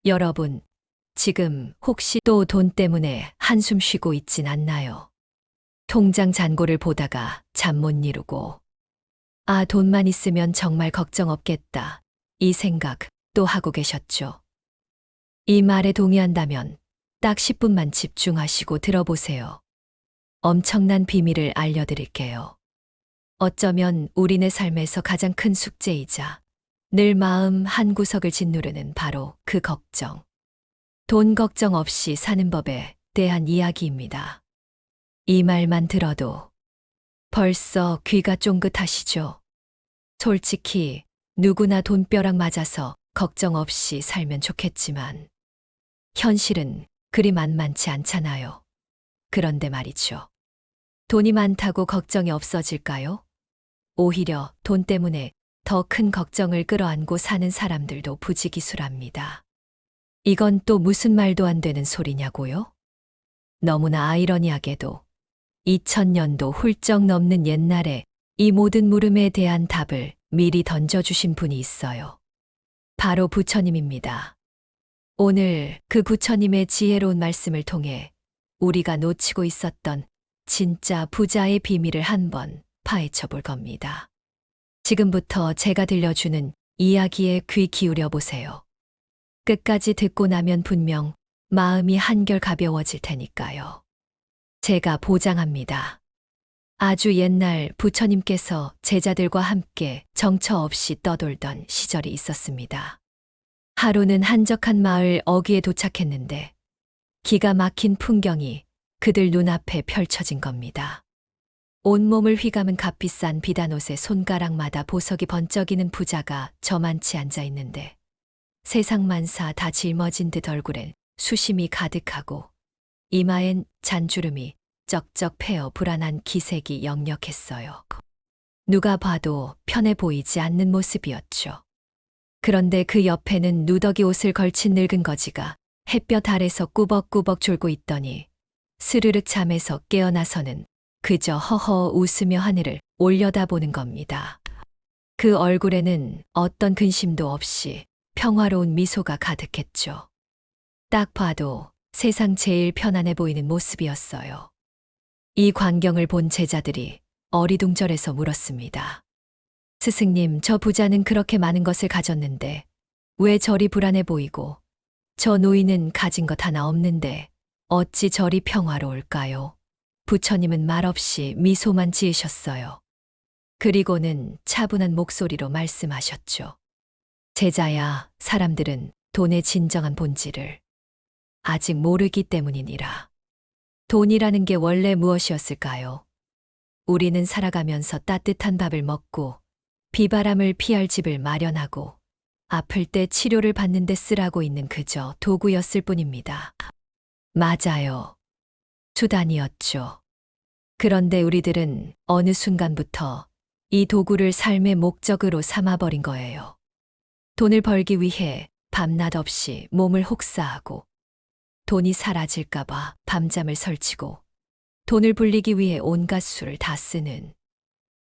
여러분, 지금 혹시 또 돈 때문에 한숨 쉬고 있진 않나요? 통장 잔고를 보다가 잠 못 이루고, 아, 돈만 있으면 정말 걱정 없겠다. 이 생각 또 하고 계셨죠? 이 말에 동의한다면 딱 10분만 집중하시고 들어보세요. 엄청난 비밀을 알려드릴게요. 어쩌면 우리네 삶에서 가장 큰 숙제이자 늘 마음 한구석을 짓누르는 바로 그 걱정. 돈 걱정 없이 사는 법에 대한 이야기입니다. 이 말만 들어도 벌써 귀가 쫑긋하시죠? 솔직히 누구나 돈벼락 맞아서 걱정 없이 살면 좋겠지만 현실은 그리 만만치 않잖아요. 그런데 말이죠. 돈이 많다고 걱정이 없어질까요? 오히려 돈 때문에 더 큰 걱정을 끌어안고 사는 사람들도 부지기수랍니다. 이건 또 무슨 말도 안 되는 소리냐고요? 너무나 아이러니하게도 2000년도 훌쩍 넘는 옛날에 이 모든 물음에 대한 답을 미리 던져주신 분이 있어요. 바로 부처님입니다. 오늘 그 부처님의 지혜로운 말씀을 통해 우리가 놓치고 있었던 진짜 부자의 비밀을 한번 파헤쳐 볼 겁니다. 지금부터 제가 들려주는 이야기에 귀 기울여 보세요. 끝까지 듣고 나면 분명 마음이 한결 가벼워질 테니까요. 제가 보장합니다. 아주 옛날 부처님께서 제자들과 함께 정처 없이 떠돌던 시절이 있었습니다. 하루는 한적한 마을 어귀에 도착했는데 기가 막힌 풍경이 그들 눈앞에 펼쳐진 겁니다. 온몸을 휘감은 값비싼 비단옷에 손가락마다 보석이 번쩍이는 부자가 저만치 앉아 있는데 세상 만사 다 짊어진 듯 얼굴엔 수심이 가득하고 이마엔 잔주름이 쩍쩍 패어 불안한 기색이 역력했어요. 누가 봐도 편해 보이지 않는 모습이었죠. 그런데 그 옆에는 누더기 옷을 걸친 늙은 거지가 햇볕 아래서 꾸벅꾸벅 졸고 있더니 스르륵 잠에서 깨어나서는 그저 허허 웃으며 하늘을 올려다보는 겁니다. 그 얼굴에는 어떤 근심도 없이 평화로운 미소가 가득했죠. 딱 봐도 세상 제일 편안해 보이는 모습이었어요. 이 광경을 본 제자들이 어리둥절해서 물었습니다. 스승님, 저 부자는 그렇게 많은 것을 가졌는데 왜 저리 불안해 보이고 저 노인은 가진 것 하나 없는데 어찌 저리 평화로울까요? 부처님은 말없이 미소만 지으셨어요. 그리고는 차분한 목소리로 말씀하셨죠. 제자야, 사람들은 돈의 진정한 본질을 아직 모르기 때문이니라. 돈이라는 게 원래 무엇이었을까요? 우리는 살아가면서 따뜻한 밥을 먹고 비바람을 피할 집을 마련하고 아플 때 치료를 받는 데 쓰라고 있는 그저 도구였을 뿐입니다. 맞아요. 수단이었죠. 그런데 우리들은 어느 순간부터 이 도구를 삶의 목적으로 삼아버린 거예요. 돈을 벌기 위해 밤낮 없이 몸을 혹사하고 돈이 사라질까봐 밤잠을 설치고 돈을 불리기 위해 온갖 수를 다 쓰는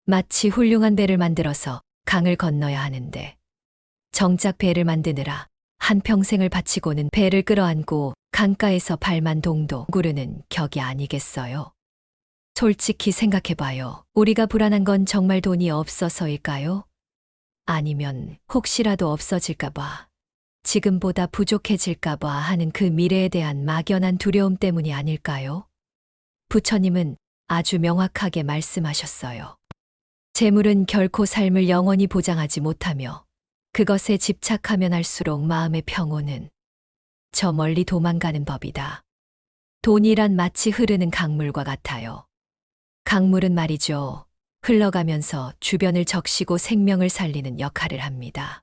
마치 훌륭한 배를 만들어서 강을 건너야 하는데 정작 배를 만드느라 한평생을 바치고는 배를 끌어안고 강가에서 발만 동동 구르는 격이 아니겠어요? 솔직히 생각해봐요. 우리가 불안한 건 정말 돈이 없어서일까요? 아니면 혹시라도 없어질까봐, 지금보다 부족해질까봐 하는 그 미래에 대한 막연한 두려움 때문이 아닐까요? 부처님은 아주 명확하게 말씀하셨어요. 재물은 결코 삶을 영원히 보장하지 못하며 그것에 집착하면 할수록 마음의 평온은 저 멀리 도망가는 법이다. 돈이란 마치 흐르는 강물과 같아요. 강물은 말이죠. 흘러가면서 주변을 적시고 생명을 살리는 역할을 합니다.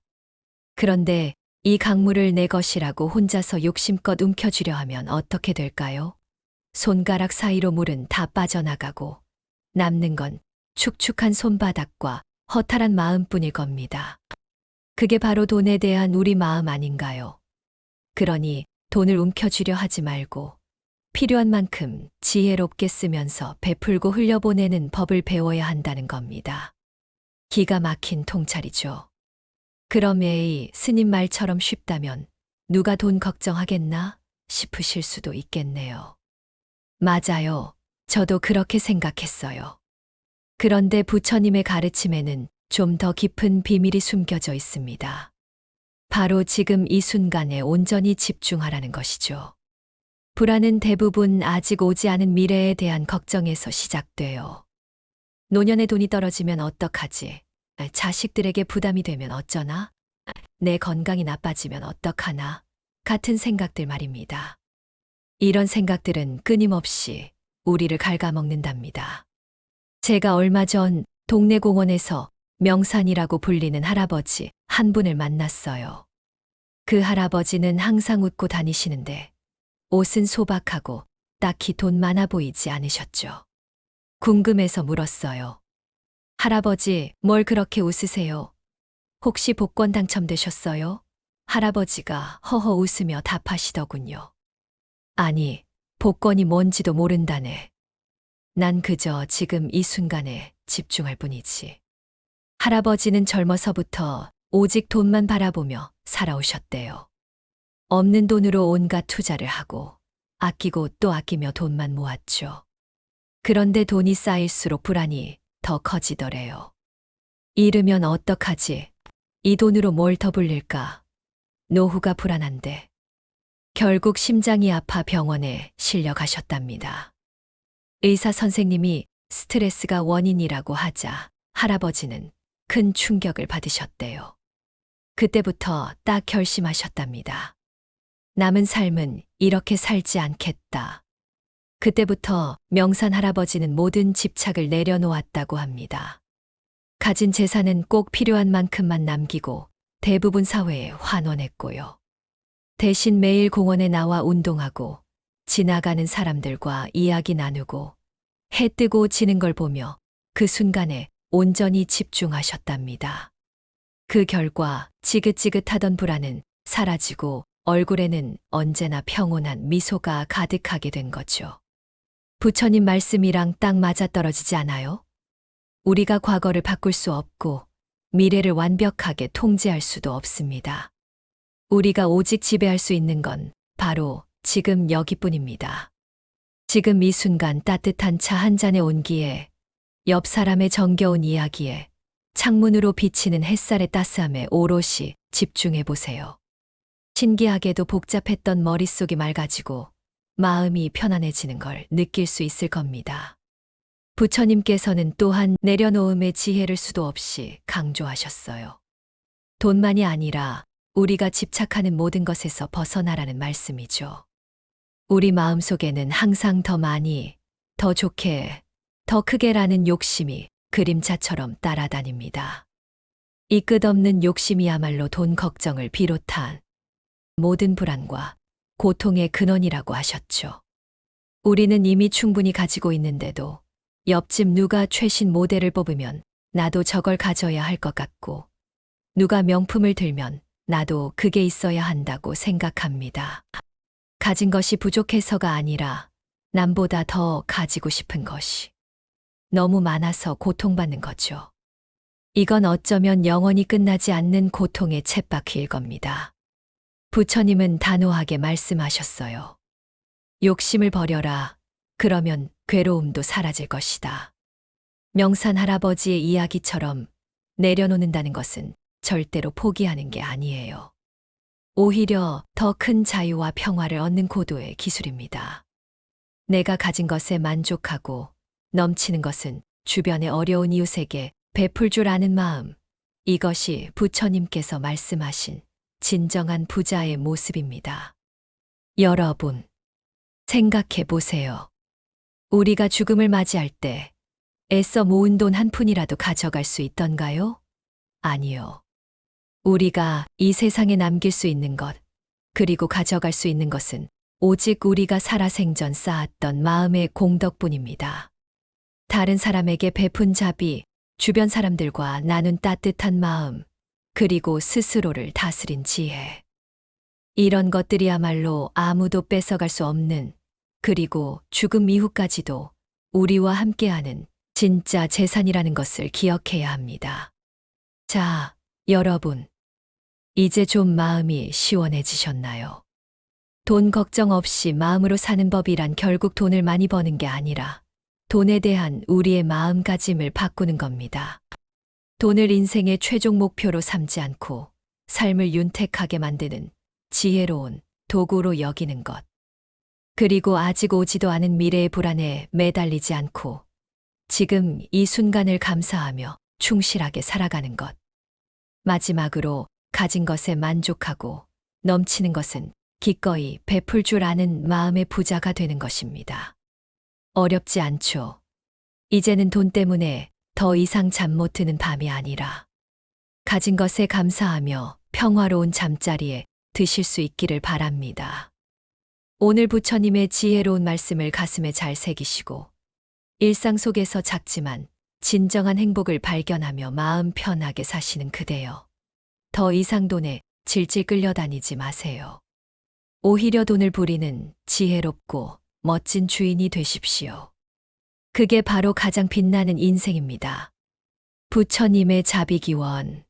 그런데 이 강물을 내 것이라고 혼자서 욕심껏 움켜쥐려 하면 어떻게 될까요? 손가락 사이로 물은 다 빠져나가고 남는 건 축축한 손바닥과 허탈한 마음뿐일 겁니다. 그게 바로 돈에 대한 우리 마음 아닌가요? 그러니 돈을 움켜쥐려 하지 말고 필요한 만큼 지혜롭게 쓰면서 베풀고 흘려보내는 법을 배워야 한다는 겁니다. 기가 막힌 통찰이죠. 그럼 에이, 스님 말처럼 쉽다면 누가 돈 걱정하겠나 싶으실 수도 있겠네요. 맞아요. 저도 그렇게 생각했어요. 그런데 부처님의 가르침에는 좀 더 깊은 비밀이 숨겨져 있습니다. 바로 지금 이 순간에 온전히 집중하라는 것이죠. 불안은 대부분 아직 오지 않은 미래에 대한 걱정에서 시작돼요. 노년에 돈이 떨어지면 어떡하지? 자식들에게 부담이 되면 어쩌나? 내 건강이 나빠지면 어떡하나? 같은 생각들 말입니다. 이런 생각들은 끊임없이 우리를 갉아먹는답니다. 제가 얼마 전 동네 공원에서 명산이라고 불리는 할아버지 한 분을 만났어요. 그 할아버지는 항상 웃고 다니시는데 옷은 소박하고 딱히 돈 많아 보이지 않으셨죠. 궁금해서 물었어요. 할아버지, 뭘 그렇게 웃으세요? 혹시 복권 당첨되셨어요? 할아버지가 허허 웃으며 답하시더군요. 아니, 복권이 뭔지도 모른다네. 난 그저 지금 이 순간에 집중할 뿐이지. 할아버지는 젊어서부터 오직 돈만 바라보며 살아오셨대요. 없는 돈으로 온갖 투자를 하고 아끼고 또 아끼며 돈만 모았죠. 그런데 돈이 쌓일수록 불안이 더 커지더래요. 잃으면 어떡하지? 이 돈으로 뭘 더 불릴까? 노후가 불안한데. 결국 심장이 아파 병원에 실려 가셨답니다. 의사 선생님이 스트레스가 원인이라고 하자 할아버지는 큰 충격을 받으셨대요. 그때부터 딱 결심하셨답니다. 남은 삶은 이렇게 살지 않겠다. 그때부터 명산 할아버지는 모든 집착을 내려놓았다고 합니다. 가진 재산은 꼭 필요한 만큼만 남기고 대부분 사회에 환원했고요. 대신 매일 공원에 나와 운동하고 지나가는 사람들과 이야기 나누고 해 뜨고 지는 걸 보며 그 순간에 온전히 집중하셨답니다. 그 결과 지긋지긋하던 불안은 사라지고 얼굴에는 언제나 평온한 미소가 가득하게 된 거죠. 부처님 말씀이랑 딱 맞아떨어지지 않아요? 우리가 과거를 바꿀 수 없고 미래를 완벽하게 통제할 수도 없습니다. 우리가 오직 지배할 수 있는 건 바로 지금 여기뿐입니다. 지금 이 순간 따뜻한 차 한 잔의 온기에 옆 사람의 정겨운 이야기에 창문으로 비치는 햇살의 따스함에 오롯이 집중해 보세요. 신기하게도 복잡했던 머릿속이 맑아지고 마음이 편안해지는 걸 느낄 수 있을 겁니다. 부처님께서는 또한 내려놓음의 지혜를 수도 없이 강조하셨어요. 돈만이 아니라 우리가 집착하는 모든 것에서 벗어나라는 말씀이죠. 우리 마음속에는 항상 더 많이, 더 좋게, 더 크게라는 욕심이 그림자처럼 따라다닙니다. 이 끝없는 욕심이야말로 돈 걱정을 비롯한 모든 불안과 고통의 근원이라고 하셨죠. 우리는 이미 충분히 가지고 있는데도 옆집 누가 최신 모델을 뽑으면 나도 저걸 가져야 할 것 같고 누가 명품을 들면 나도 그게 있어야 한다고 생각합니다. 가진 것이 부족해서가 아니라 남보다 더 가지고 싶은 것이 너무 많아서 고통받는 거죠. 이건 어쩌면 영원히 끝나지 않는 고통의 쳇바퀴일 겁니다. 부처님은 단호하게 말씀하셨어요. 욕심을 버려라. 그러면 괴로움도 사라질 것이다. 명산 할아버지의 이야기처럼 내려놓는다는 것은 절대로 포기하는 게 아니에요. 오히려 더 큰 자유와 평화를 얻는 고도의 기술입니다. 내가 가진 것에 만족하고 넘치는 것은 주변의 어려운 이웃에게 베풀 줄 아는 마음, 이것이 부처님께서 말씀하신 진정한 부자의 모습입니다. 여러분, 생각해 보세요. 우리가 죽음을 맞이할 때 애써 모은 돈 한 푼이라도 가져갈 수 있던가요? 아니요. 우리가 이 세상에 남길 수 있는 것, 그리고 가져갈 수 있는 것은 오직 우리가 살아생전 쌓았던 마음의 공덕뿐입니다. 다른 사람에게 베푼 자비, 주변 사람들과 나눈 따뜻한 마음, 그리고 스스로를 다스린 지혜. 이런 것들이야말로 아무도 뺏어갈 수 없는, 그리고 죽음 이후까지도 우리와 함께하는 진짜 재산이라는 것을 기억해야 합니다. 자, 여러분. 이제 좀 마음이 시원해지셨나요? 돈 걱정 없이 마음으로 사는 법이란 결국 돈을 많이 버는 게 아니라 돈에 대한 우리의 마음가짐을 바꾸는 겁니다. 돈을 인생의 최종 목표로 삼지 않고 삶을 윤택하게 만드는 지혜로운 도구로 여기는 것. 그리고 아직 오지도 않은 미래의 불안에 매달리지 않고 지금 이 순간을 감사하며 충실하게 살아가는 것. 마지막으로 가진 것에 만족하고 넘치는 것은 기꺼이 베풀 줄 아는 마음의 부자가 되는 것입니다. 어렵지 않죠. 이제는 돈 때문에 더 이상 잠 못 드는 밤이 아니라 가진 것에 감사하며 평화로운 잠자리에 드실 수 있기를 바랍니다. 오늘 부처님의 지혜로운 말씀을 가슴에 잘 새기시고 일상 속에서 작지만 진정한 행복을 발견하며 마음 편하게 사시는 그대여. 더 이상 돈에 질질 끌려다니지 마세요. 오히려 돈을 부리는 지혜롭고 멋진 주인이 되십시오. 그게 바로 가장 빛나는 인생입니다. 부처님의 자비기원